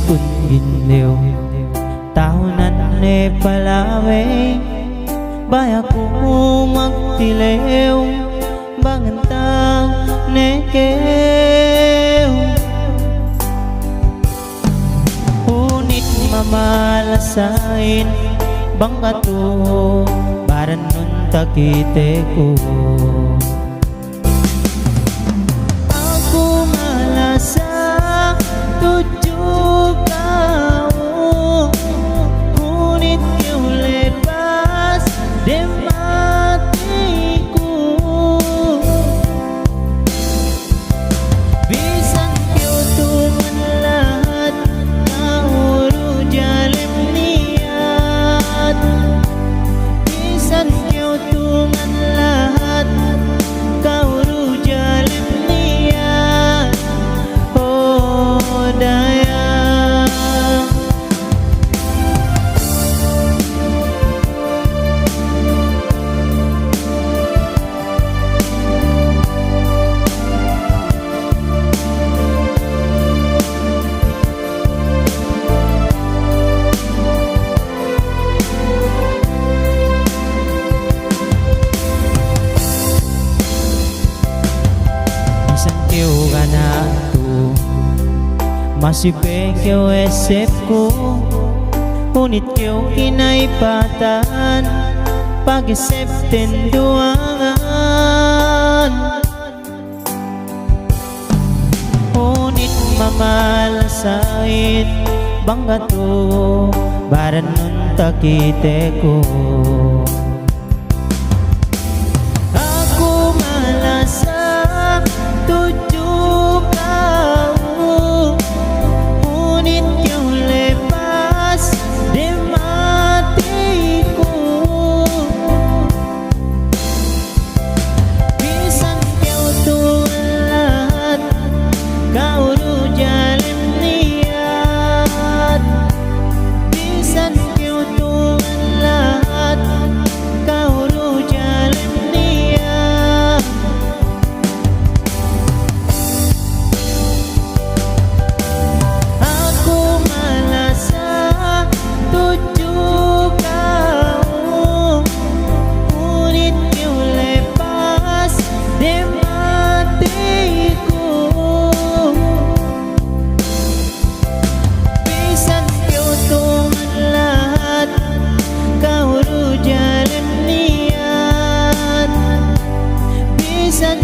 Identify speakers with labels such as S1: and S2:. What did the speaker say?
S1: kun ginlew tahunan ne palawe baya ko magtilew bangantang nekew unit mamalasain bangkato baran nun takite ko aku malasa tujuh kau unit kau lepas de matiku bisan kau tuman lahat kau rujalim niat bisan kau tuman lahat kau rujalim niat oh daya keu ganado masih keu esep ko unit keu kinaipatan pagi septenduangan unit mamalasait banggato baran nun takite ko aku malasa tujuh kau unit kau lepas de matiku bisan kau tulat kau rujalim niat bisan kau tulat kau rujalim niat tujuh kau unit kau lepas de matiku bisan kau tuman lahat kau rujalim niat bisan